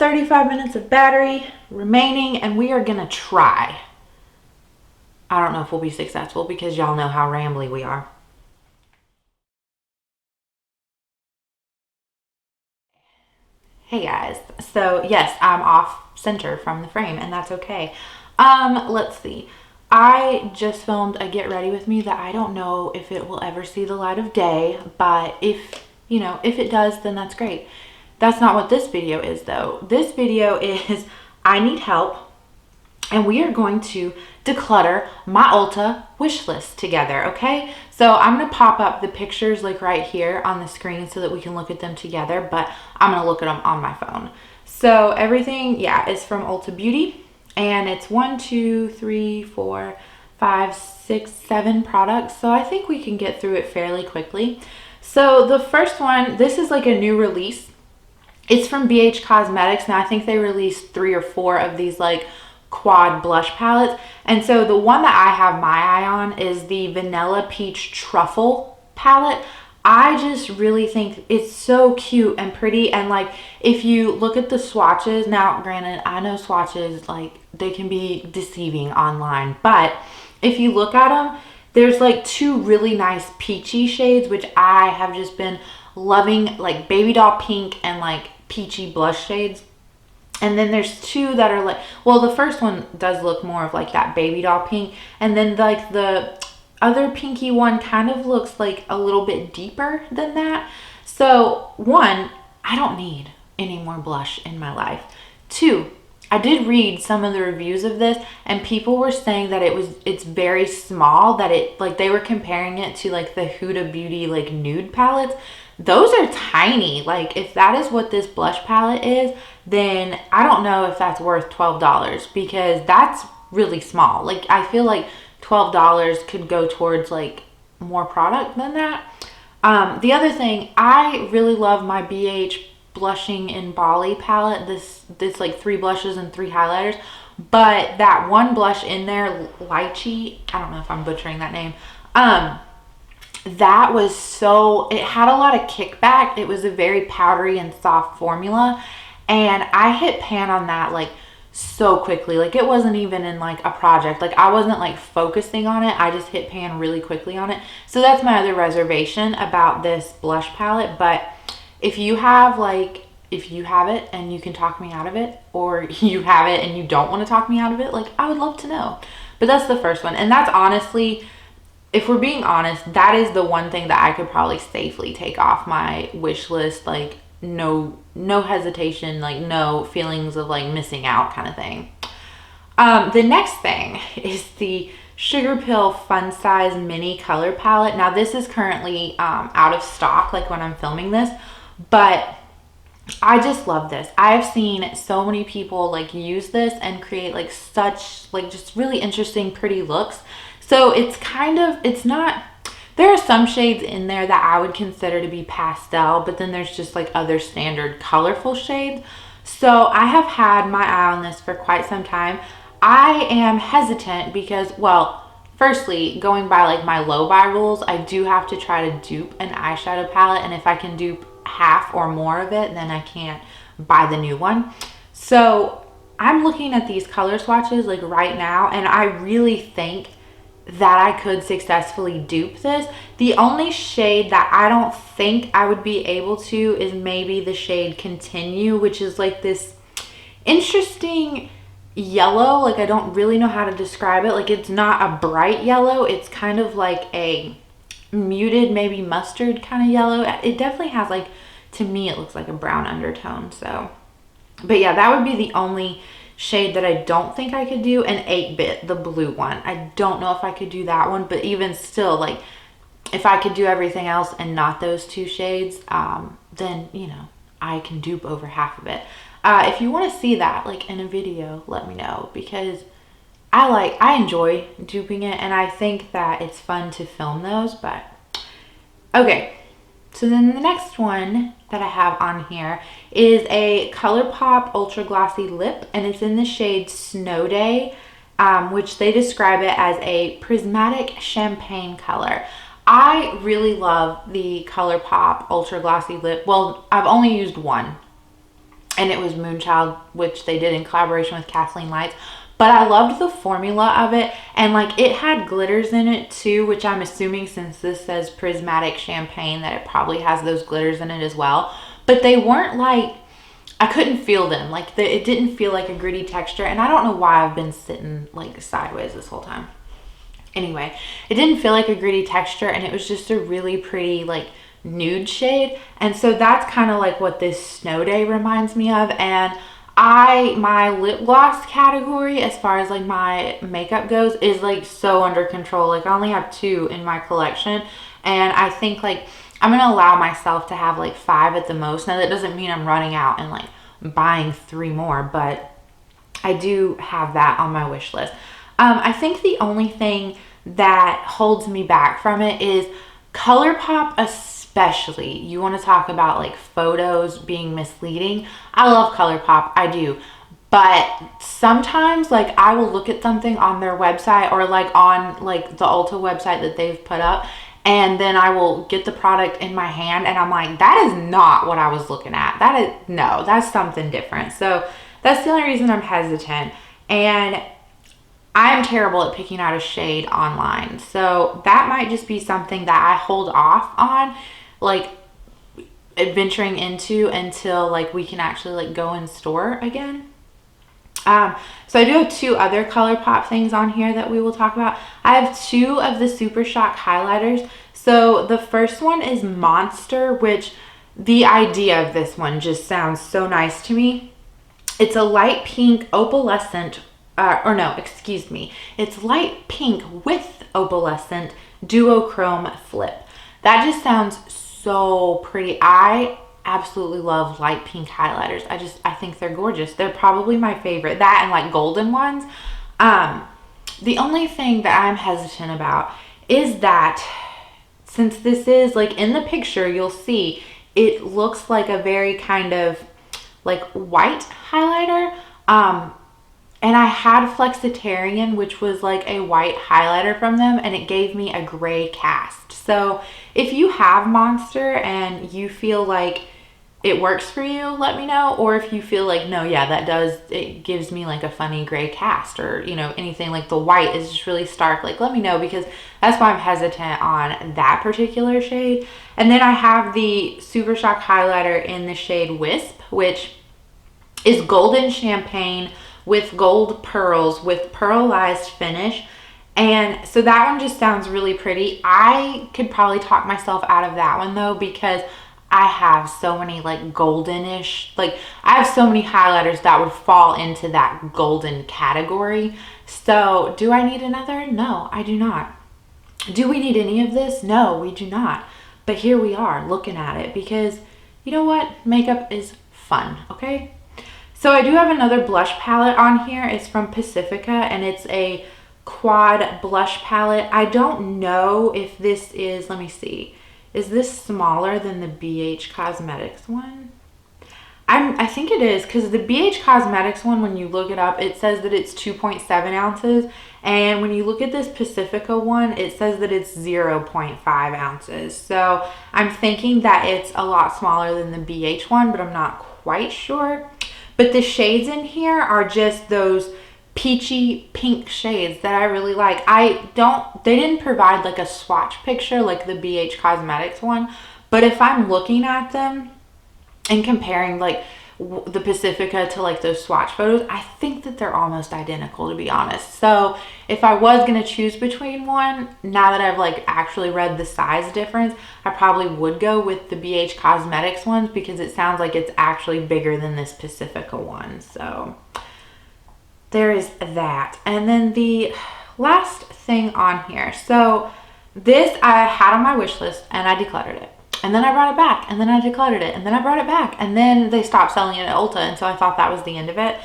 35 minutes of battery remaining, and we are gonna try. I don't know if we'll be successful because y'all know how rambly we are. Hey guys, so yes, I'm off center from the frame and that's okay. Let's see. I just filmed a get ready with me that I don't know if it will ever see the light of day, but if it does, then that's great. That's not what this video is though. This video is I need help, and we are going to declutter my Ulta wish list together, okay? So I'm gonna pop up the pictures like right here on the screen so that we can look at them together, but I'm gonna look at them on my phone. So everything, yeah, is from Ulta Beauty, and it's 1, 2, 3, 4, 5, 6, 7 products. So I think we can get through it fairly quickly. So the first one, this is like a new release. It's from BH Cosmetics. Now I think they released 3 or 4 of these like quad blush palettes, and so the one that I have my eye on is the Vanilla Peach Truffle palette. I just really think it's so cute and pretty, and like if you look at the swatches, now granted I know swatches like they can be deceiving online, but if you look at them, there's like 2 really nice peachy shades which I have just been loving, like baby doll pink and like peachy blush shades. And then there's 2 that are like, well, the first one does look more of like that baby doll pink. And then like the other pinky one kind of looks like a little bit deeper than that. So 1, I don't need any more blush in my life. 2, I did read some of the reviews of this and people were saying that it's very small, that it like they were comparing it to like the Huda Beauty like nude palettes. Those are tiny. Like if that is what this blush palette is, then I don't know if that's worth $12 because that's really small. Like I feel like $12 could go towards like more product than that. The other thing, I really love my BH Blushing in Bali palette. This like 3 blushes and 3 highlighters, but that one blush in there, Lychee, I don't know if I'm butchering that name, that was so, it had a lot of kickback. It was a very powdery and soft formula, and I hit pan on that like so quickly. Like it wasn't even in like a project, like I wasn't like focusing on it, I just hit pan really quickly on it. So that's my other reservation about this blush palette. But if you have it and you can talk me out of it, or you have it and you don't want to talk me out of it, like I would love to know. But that's the first one, and that's honestly, if we're being honest, that is the one thing that I could probably safely take off my wish list, like no hesitation, like no feelings of like missing out kind of thing. The next thing is the Sugar Pill Fun Size Mini Color Palette. Now this is currently out of stock like when I'm filming this, but I just love this. I've seen so many people like use this and create like such like just really interesting pretty looks. So it's kind of, it's not, there are some shades in there that I would consider to be pastel, but then there's just like other standard colorful shades. So I have had my eye on this for quite some time. I am hesitant because, well, firstly, going by like my low buy rules, I do have to try to dupe an eyeshadow palette, and if I can dupe half or more of it, then I can't buy the new one. So I'm looking at these color swatches like right now, and I really think that I could successfully dupe this. The only shade that I don't think I would be able to is maybe the shade Continue, which is like this interesting yellow. Like I don't really know how to describe it. Like it's not a bright yellow, it's kind of like a muted, maybe mustard kind of yellow. It definitely has like, to me it looks like a brown undertone. So, but yeah, that would be the only shade that I don't think I could do. An 8-bit, the blue one, I don't know if I could do that one, but even still, like if I could do everything else and not those 2 shades, then you know I can dupe over half of it. If you want to see that like in a video, let me know, because I enjoy duping it, and I think that it's fun to film those. But okay, so then the next one that I have on here is a ColourPop Ultra Glossy Lip, and it's in the shade Snow Day, which they describe it as a prismatic champagne color. I really love the ColourPop Ultra Glossy Lip. Well, I've only used one, and it was Moonchild, which they did in collaboration with Kathleen Lights. But I loved the formula of it, and like it had glitters in it too, which I'm assuming, since this says prismatic champagne, that it probably has those glitters in it as well. But they weren't like, I couldn't feel them. Like it didn't feel like a gritty texture, and I don't know why I've been sitting like sideways this whole time. Anyway, it didn't feel like a gritty texture, and it was just a really pretty like nude shade. And so that's kind of like what this snow day reminds me of. And my lip gloss category, as far as like my makeup goes, is like so under control. Like I only have 2 in my collection, and I think like I'm gonna allow myself to have like 5 at the most. Now that doesn't mean I'm running out and like buying 3 more, but I do have that on my wish list. I think the only thing that holds me back from it is ColourPop, especially. You want to talk about like photos being misleading. I love ColourPop, I do. But sometimes like I will look at something on their website, or like on like the Ulta website that they've put up, and then I will get the product in my hand and I'm like, that is not what I was looking at. No, that's something different. So that's the only reason I'm hesitant. And I'm terrible at picking out a shade online. So that might just be something that I hold off on, like adventuring into, until like we can actually like go in store again. So I do have 2 other ColourPop things on here that we will talk about. I have 2 of the Super Shock highlighters. So the first one is Monster, which the idea of this one just sounds so nice to me. It's a light pink opalescent, it's light pink with opalescent duochrome flip. That just sounds so pretty. I absolutely love light pink highlighters. I think they're gorgeous. They're probably my favorite. That and like golden ones. The only thing that I'm hesitant about is that since this is like in the picture, you'll see it looks like a very kind of like white highlighter. And I had Flexitarian, which was like a white highlighter from them, and it gave me a gray cast. So if you have Monster and you feel like it works for you, let me know. Or if you feel like, no, yeah, it gives me like a funny gray cast, or, you know, anything like the white is just really stark, like let me know, because that's why I'm hesitant on that particular shade. And then I have the Super Shock highlighter in the shade Wisp, which is golden champagne with gold pearls with pearlized finish. And so that one just sounds really pretty. I could probably talk myself out of that one though, because I have so many like goldenish, like I have so many highlighters that would fall into that golden category. So do I need another? No, I do not. Do we need any of this? No, we do not. But here we are looking at it, because you know what? Makeup is fun, okay? So I do have another blush palette on here. It's from Pacifica, and it's a quad blush palette. I don't know if this is, let me see. Is this smaller than the BH Cosmetics one? I think it is, because the BH Cosmetics one, when you look it up, it says that it's 2.7 ounces. And when you look at this Pacifica one, it says that it's 0.5 ounces. So I'm thinking that it's a lot smaller than the BH one, but I'm not quite sure. But the shades in here are just those peachy pink shades that I really like. They didn't provide like a swatch picture like the BH Cosmetics one, but if I'm looking at them and comparing like the Pacifica to like those swatch photos, I think that they're almost identical, to be honest. So if I was gonna choose between one, now that I've like actually read the size difference, I probably would go with the BH Cosmetics ones, because it sounds like it's actually bigger than this Pacifica one. So there is that. And then the last thing on here. So this I had on my wish list and I decluttered it. And then I brought it back, and then I decluttered it, and then I brought it back, and then they stopped selling it at Ulta, and so I thought that was the end of it.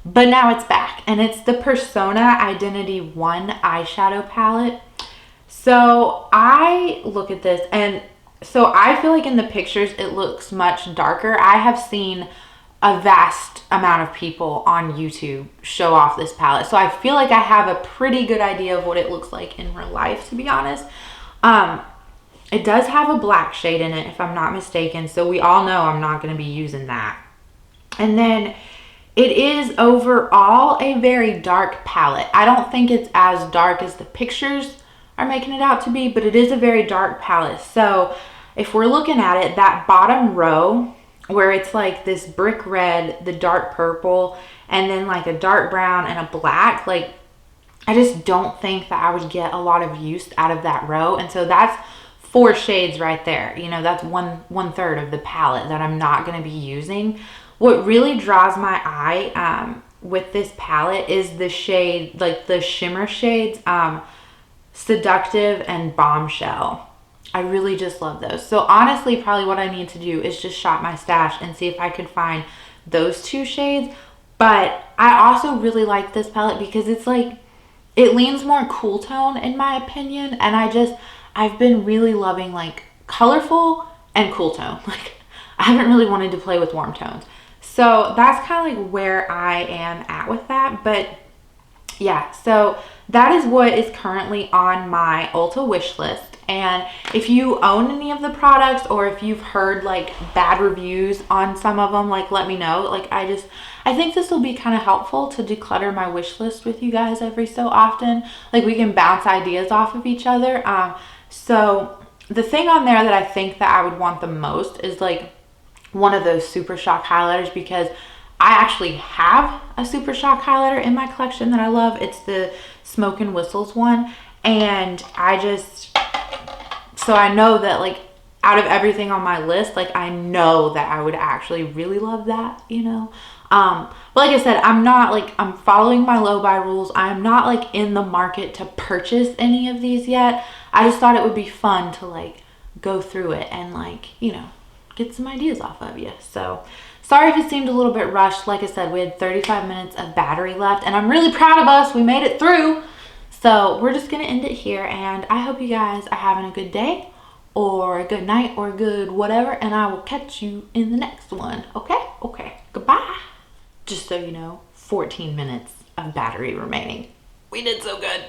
But now it's back, and it's the Persona Identity 1 eyeshadow palette. So I look at this, and so I feel like in the pictures it looks much darker. I have seen a vast amount of people on YouTube show off this palette, so I feel like I have a pretty good idea of what it looks like in real life, to be honest. It does have a black shade in it, if I'm not mistaken, so we all know I'm not going to be using that. And then it is overall a very dark palette. I don't think it's as dark as the pictures are making it out to be, but it is a very dark palette. So if we're looking at it, that bottom row where it's like this brick red, the dark purple, and then like a dark brown and a black, like I just don't think that I would get a lot of use out of that row. And so that's 4 shades right there. You know, that's one third of the palette that I'm not going to be using. What really draws my eye with this palette is the shade, like the shimmer shades, Seductive and Bombshell. I really just love those. So honestly, probably what I need to do is just shop my stash and see if I could find those 2 shades. But I also really like this palette because it's like, it leans more cool tone in my opinion. And I've been really loving like colorful and cool tone. Like I haven't really wanted to play with warm tones. So that's kind of like where I am at with that. But yeah, so that is what is currently on my Ulta wish list. And if you own any of the products, or if you've heard like bad reviews on some of them, like let me know. Like I think this will be kind of helpful to declutter my wish list with you guys every so often. Like we can bounce ideas off of each other. So the thing on there that I think that I would want the most is like one of those Super Shock highlighters, because I actually have a Super Shock highlighter in my collection that I love. It's the Smoke and Whistles one. And so I know that like out of everything on my list, like I know that I would actually really love that, you know. But like I said, I'm following my low buy rules. I'm not like in the market to purchase any of these yet. I just thought it would be fun to like go through it and like, you know, get some ideas off of you. So sorry if it seemed a little bit rushed. Like I said, we had 35 minutes of battery left and I'm really proud of us. We made it through. So we're just going to end it here, and I hope you guys are having a good day or a good night or a good whatever, and I will catch you in the next one. Okay? Okay. Goodbye. Just so you know, 14 minutes of battery remaining. We did so good.